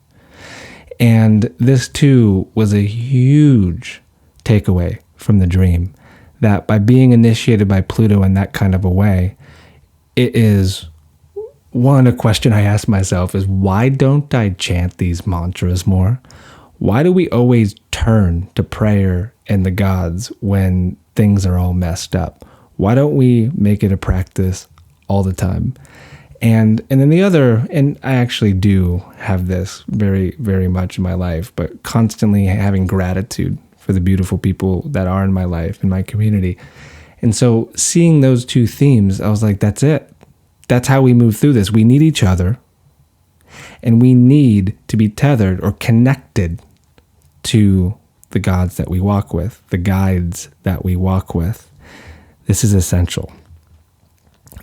S1: And this too was a huge takeaway from the dream, that by being initiated by Pluto in that kind of a way, it is a question I ask myself is, why don't I chant these mantras more? Why do we always turn to prayer and the gods when things are all messed up? Why don't we make it a practice all the time? And then the other, and I actually do have this very, very much in my life, but constantly having gratitude for for the beautiful people that are in my life, in my community. And so seeing those two themes, I was like, that's it. That's how we move through this. We need each other, and we need to be tethered or connected to the gods that we walk with, the guides that we walk with. This is essential.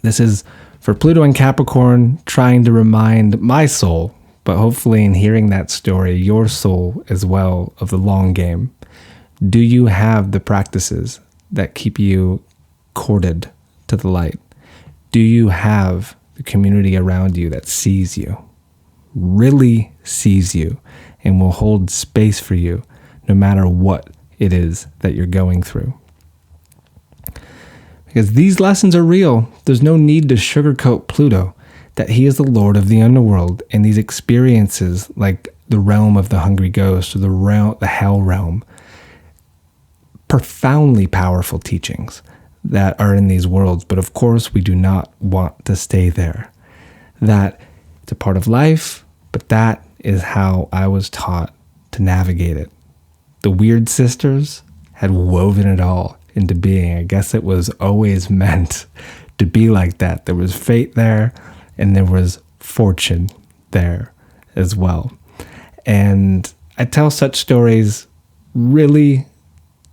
S1: This is for Pluto and Capricorn, trying to remind my soul, but hopefully in hearing that story, your soul as well, of the long game. Do you have the practices that keep you corded to the light? Do you have the community around you that sees you, really sees you, and will hold space for you no matter what it is that you're going through? Because these lessons are real. There's no need to sugarcoat Pluto, that he is the lord of the underworld, and these experiences like the realm of the hungry ghost or the hell realm, profoundly powerful teachings that are in these worlds. But of course, we do not want to stay there. That it's a part of life, but that is how I was taught to navigate it. The Wyrd Sisters had woven it all into being. I guess it was always meant to be like that. There was fate there, and there was fortune there as well. And I tell such stories really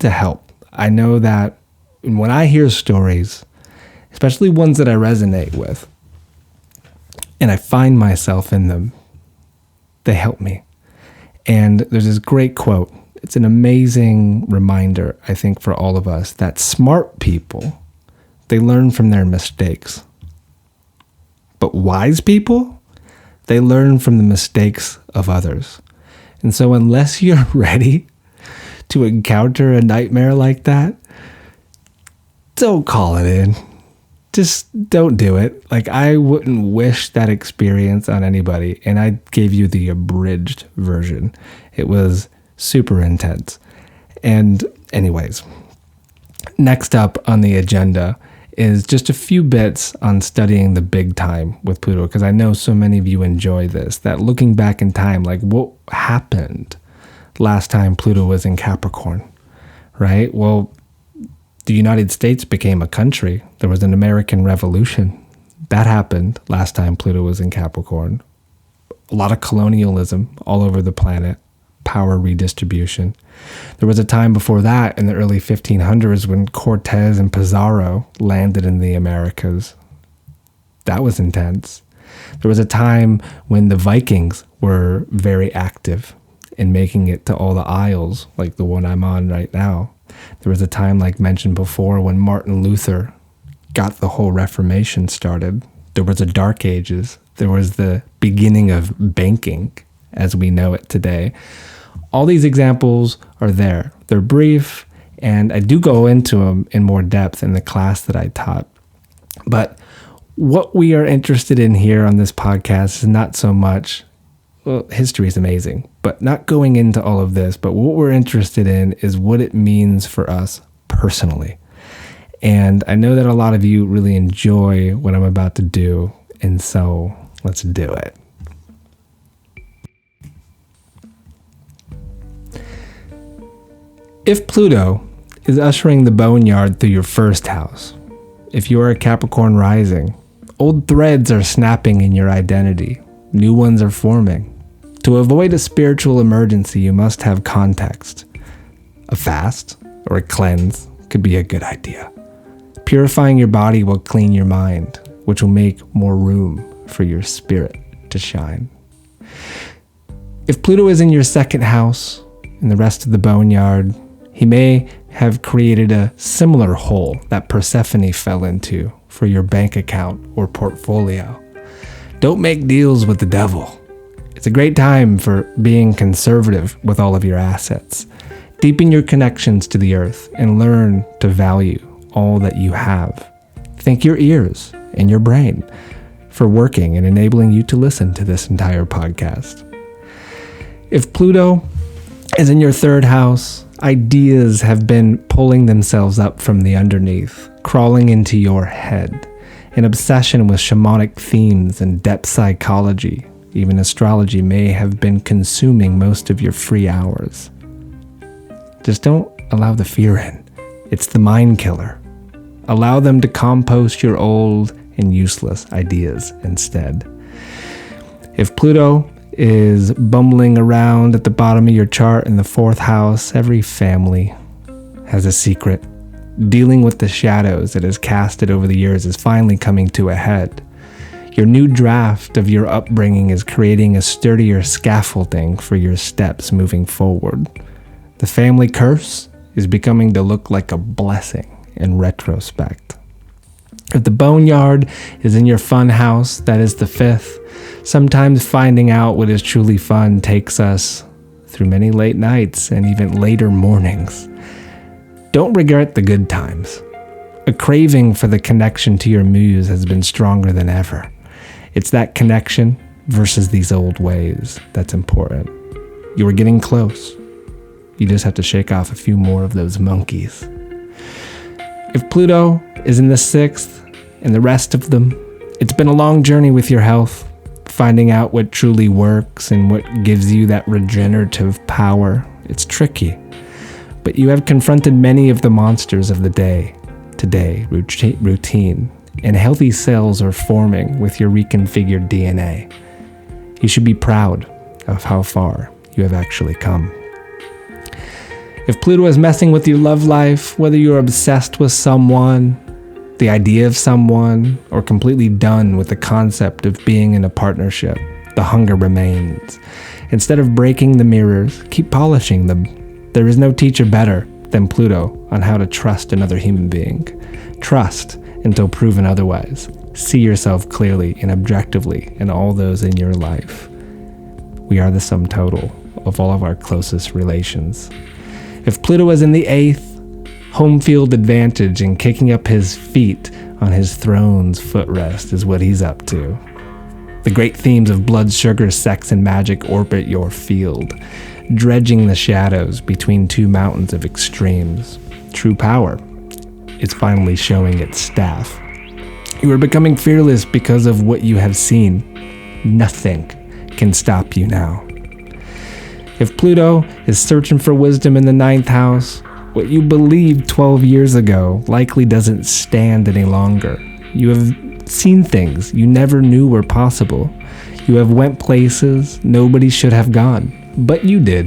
S1: to help. I know that when I hear stories, especially ones that I resonate with, and I find myself in them, they help me. And there's this great quote. It's an amazing reminder, I think, for all of us, that smart people, they learn from their mistakes. But wise people, they learn from the mistakes of others. And so unless you're ready to encounter a nightmare like that, don't call it in. Just don't do it. Like, I wouldn't wish that experience on anybody. And I gave you the abridged version. It was super intense. And anyways, next up on the agenda is just a few bits on studying the big time with Pluto, because I know so many of you enjoy this, that looking back in time, like what happened last time Pluto was in Capricorn, right? Well, the United States became a country. There was an American Revolution. That happened last time Pluto was in Capricorn. A lot of colonialism all over the planet, power redistribution. There was a time before that in the early 1500s when Cortez and Pizarro landed in the Americas. That was intense. There was a time when the Vikings were very active in making it to all the isles, like the one I'm on right now. There was a time, like mentioned before, when Martin Luther got the whole Reformation started. There was a Dark Ages. There was the beginning of banking as we know it today. All these examples are there. They're brief, and I do go into them in more depth in the class that I taught. But what we are interested in here on this podcast is not so much, well, history is amazing, but not going into all of this. But what we're interested in is what it means for us personally. And I know that a lot of you really enjoy what I'm about to do, and so let's do it. If Pluto is ushering the Boneyard through your first house, if you're a Capricorn rising, old threads are snapping in your identity. New ones are forming. To avoid a spiritual emergency, you must have context. A fast or a cleanse could be a good idea. Purifying your body will clean your mind, which will make more room for your spirit to shine. If Pluto is in your second house, in the rest of the Boneyard, he may have created a similar hole that Persephone fell into for your bank account or portfolio. Don't make deals with the devil. It's a great time for being conservative with all of your assets. Deepen your connections to the earth and learn to value all that you have. Thank your ears and your brain for working and enabling you to listen to this entire podcast. If Pluto is in your third house, ideas have been pulling themselves up from the underneath, crawling into your head. An obsession with shamanic themes and depth psychology, even astrology, may have been consuming most of your free hours. Just don't allow the fear in. It's the mind killer. Allow them to compost your old and useless ideas instead. If Pluto is bumbling around at the bottom of your chart in the 4th house, every family has a secret. Dealing with the shadows it has casted over the years is finally coming to a head. Your new draft of your upbringing is creating a sturdier scaffolding for your steps moving forward. The family curse is becoming to look like a blessing in retrospect. If the Boneyard is in your fun house, that is the 5th, sometimes finding out what is truly fun takes us through many late nights and even later mornings. Don't regret the good times. A craving for the connection to your muse has been stronger than ever. It's that connection versus these old ways that's important. You are getting close. You just have to shake off a few more of those monkeys. If Pluto is in the 6th and the rest of them, it's been a long journey with your health, finding out what truly works and what gives you that regenerative power. It's tricky, but you have confronted many of the monsters of the day-to-day routine, and healthy cells are forming with your reconfigured DNA. You should be proud of how far you have actually come. If Pluto is messing with your love life, whether you're obsessed with someone, the idea of someone, or completely done with the concept of being in a partnership, the hunger remains. Instead of breaking the mirrors, keep polishing them. There is no teacher better than Pluto on how to trust another human being. Trust until proven otherwise. See yourself clearly and objectively in all those in your life. We are the sum total of all of our closest relations. If Pluto is in the 8th, home field advantage and kicking up his feet on his throne's footrest is what he's up to. The great themes of blood, sugar, sex, and magic orbit your field, dredging the shadows between two mountains of extremes. True power is finally showing its staff. You are becoming fearless because of what you have seen. Nothing can stop you now. If Pluto is searching for wisdom in the 9th house, what you believed 12 years ago likely doesn't stand any longer. You have seen things you never knew were possible. You have went places nobody should have gone, but you did.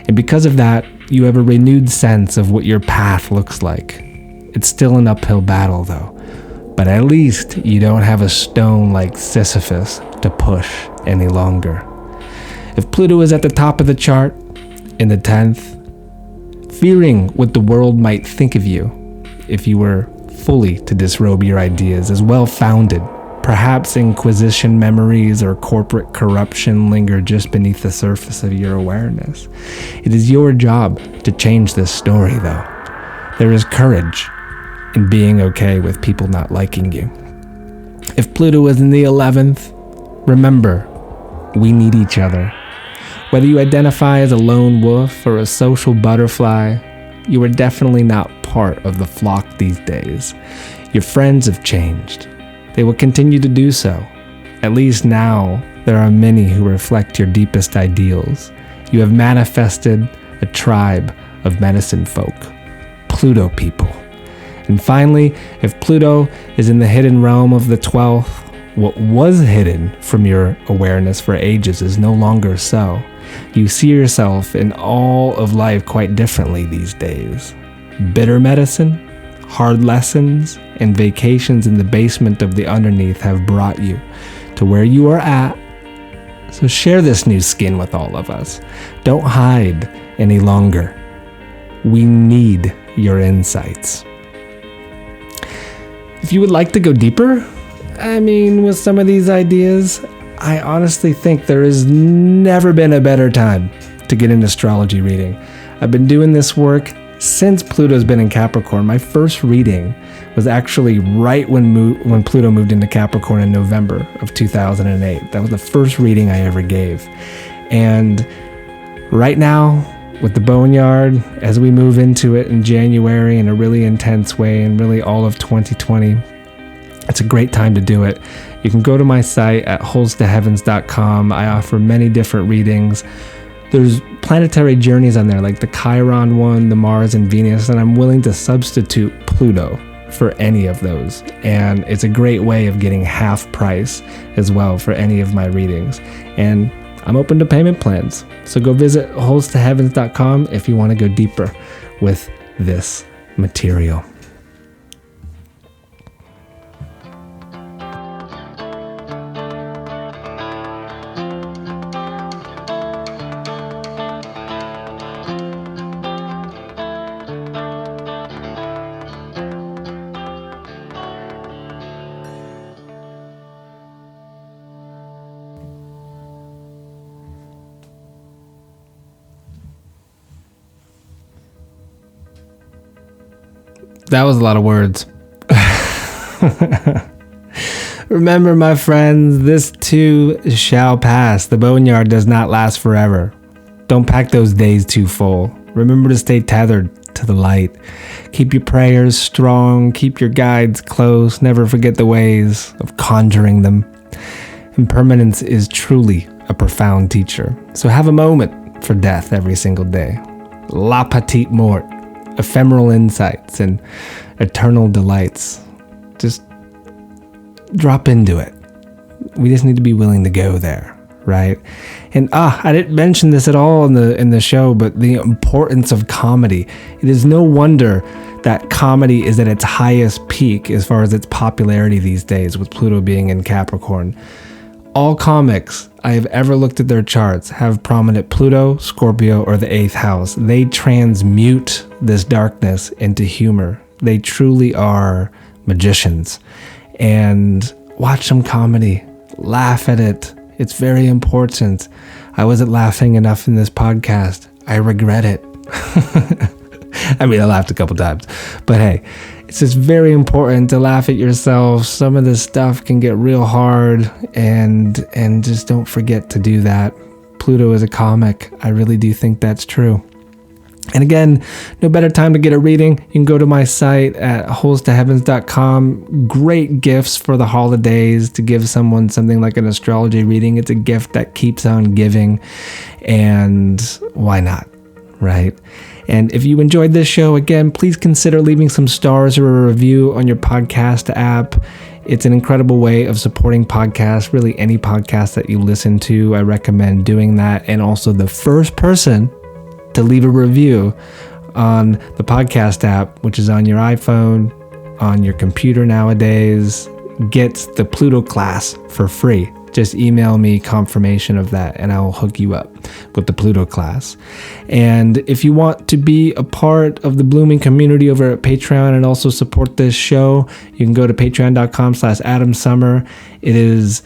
S1: And because of that, you have a renewed sense of what your path looks like. It's still an uphill battle though, but at least you don't have a stone like Sisyphus to push any longer. If Pluto is at the top of the chart, in the 10th, fearing what the world might think of you if you were fully to disrobe your ideas is well-founded. Perhaps Inquisition memories or corporate corruption linger just beneath the surface of your awareness. It is your job to change this story, though. There is courage in being okay with people not liking you. If Pluto is in the 11th, remember, we need each other. Whether you identify as a lone wolf or a social butterfly, you are definitely not part of the flock these days. Your friends have changed. They will continue to do so. At least now, there are many who reflect your deepest ideals. You have manifested a tribe of medicine folk, Pluto people. And finally, if Pluto is in the hidden realm of the 12th, what was hidden from your awareness for ages is no longer so. You see yourself in all of life quite differently these days. Bitter medicine, hard lessons, and vacations in the basement of the underneath have brought you to where you are at. So share this new skin with all of us. Don't hide any longer. We need your insights. If you would like to go deeper, with some of these ideas, I honestly think there has never been a better time to get an astrology reading. I've been doing this work since Pluto's been in Capricorn. My first reading was actually right when Pluto moved into Capricorn in November of 2008. That was the first reading I ever gave. And right now, with the Boneyard, as we move into it in January in a really intense way, and really all of 2020, it's a great time to do it. You can go to my site at holstoheavens.com. I offer many different readings There's planetary journeys on there, like the Chiron one, the Mars and Venus, and I'm willing to substitute Pluto for any of those. And it's a great way of getting half price as well for any of my readings. And I'm open to payment plans. So go visit holstoheavens.com if you want to go deeper with this material. That was a lot of words. Remember, my friends, this too shall pass. The Boneyard does not last forever. Don't pack those days too full. Remember to stay tethered to the light. Keep your prayers strong. Keep your guides close. Never forget the ways of conjuring them. Impermanence is truly a profound teacher. So have a moment for death every single day. La petite mort. Ephemeral insights and eternal delights. Just drop into it. We just need to be willing to go there, right? And I didn't mention this at all in the show, but the importance of comedy. It is no wonder that comedy is at its highest peak as far as its popularity these days, with Pluto being in Capricorn. All comics I have ever looked at their charts have prominent Pluto, Scorpio, or the 8th house. They transmute this darkness into humor. They truly are magicians. And watch some comedy. Laugh at it. It's very important. I wasn't laughing enough in this podcast. I regret it. I mean, I laughed a couple times. But hey, it's just very important to laugh at yourself. Some of this stuff can get real hard, and just don't forget to do that. Pluto is a comic. I really do think that's true. And again, no better time to get a reading. You can go to my site at holstoheavens.com. Great gifts for the holidays to give someone something like an astrology reading. It's a gift that keeps on giving, and why not, right? And if you enjoyed this show, again, please consider leaving some stars or a review on your podcast app. It's an incredible way of supporting podcasts, really any podcast that you listen to. I recommend doing that. And also, the first person to leave a review on the podcast app, which is on your iPhone, on your computer nowadays, gets the Pluto class for free. Just email me confirmation of that and I'll hook you up with the Pluto class. And if you want to be a part of the blooming community over at Patreon and also support this show, you can go to patreon.com/AdamSummer. It is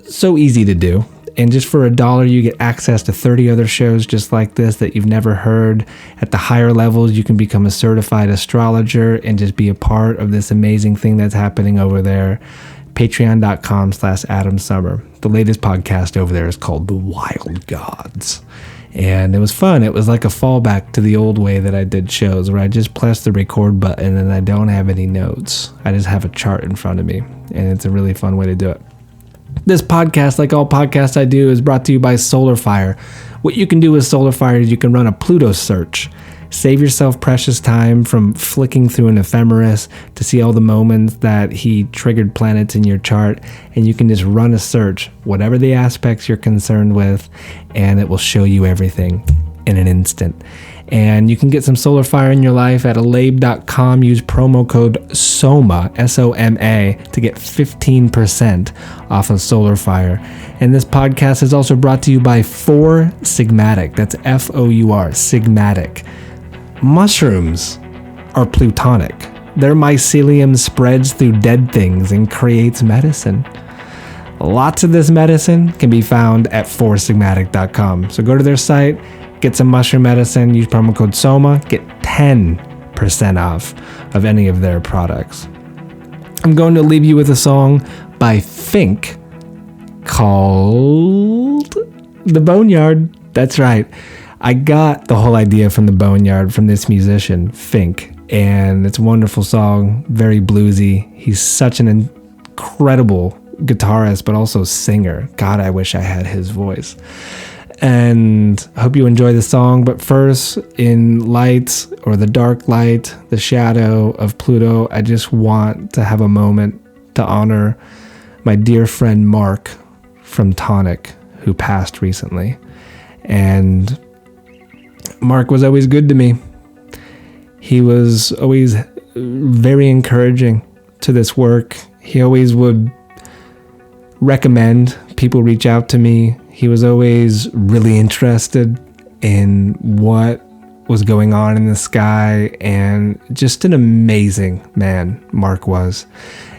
S1: so easy to do. And just for $1, you get access to 30 other shows just like this that you've never heard. At the higher levels, you can become a certified astrologer and just be a part of this amazing thing that's happening over there. Patreon.com/AdamSummer. The latest podcast over there is called The Wild Gods. And it was fun. It was like a fallback to the old way that I did shows, where I just press the record button and I don't have any notes. I just have a chart in front of me. And it's a really fun way to do it. This podcast, like all podcasts I do, is brought to you by SolarFire. What you can do with SolarFire is you can run a Pluto search. Save yourself precious time from flicking through an ephemeris to see all the moments that he triggered planets in your chart, and you can just run a search, whatever the aspects you're concerned with, and it will show you everything in an instant. And you can get some SolarFire in your life at alabe.com. Use promo code SOMA, S-O-M-A, to get 15% off of SolarFire. And this podcast is also brought to you by 4 Sigmatic. That's F-O-U-R, Sigmatic. Mushrooms are plutonic. Their mycelium spreads through dead things and creates medicine. Lots of this medicine can be found at 4sigmatic.com. So go to their site, get some mushroom medicine, use promo code SOMA, get 10% off of any of their products. I'm going to leave you with a song by Fink called The Boneyard. That's right. I got the whole idea from The Boneyard from this musician, Fink, and it's a wonderful song, very bluesy. He's such an incredible guitarist, but also singer. God, I wish I had his voice. And I hope you enjoy the song. But first, in light or the dark light, the shadow of Pluto, I just want to have a moment to honor my dear friend Mark from Tonic, who passed recently. And Mark was always good to me. He was always very encouraging to this work. He always would recommend people reach out to me. He was always really interested in what was going on in the sky, and just an amazing man Mark was.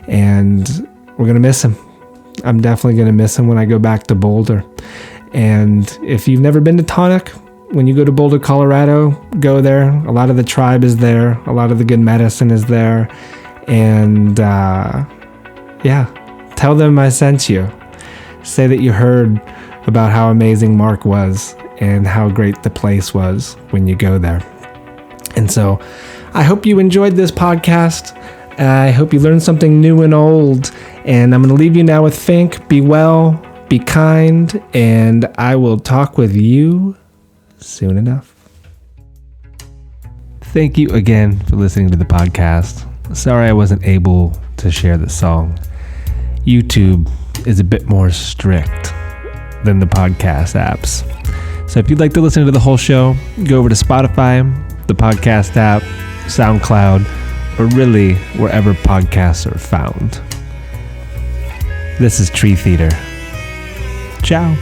S1: And we're going to miss him. I'm definitely going to miss him when I go back to Boulder. And if you've never been to Tonic, when you go to Boulder, Colorado, go there. A lot of the tribe is there. A lot of the good medicine is there. And tell them I sent you. Say that you heard about how amazing Mark was and how great the place was when you go there. And so I hope you enjoyed this podcast. I hope you learned something new and old. And I'm going to leave you now with Fink. Be well, be kind, and I will talk with you soon enough. Thank you again for listening to the podcast. Sorry I wasn't able to share the song. YouTube is a bit more strict than the podcast apps. So if you'd like to listen to the whole show, go over to Spotify, the podcast app, SoundCloud, or really wherever podcasts are found. This is Tree Theater. Ciao.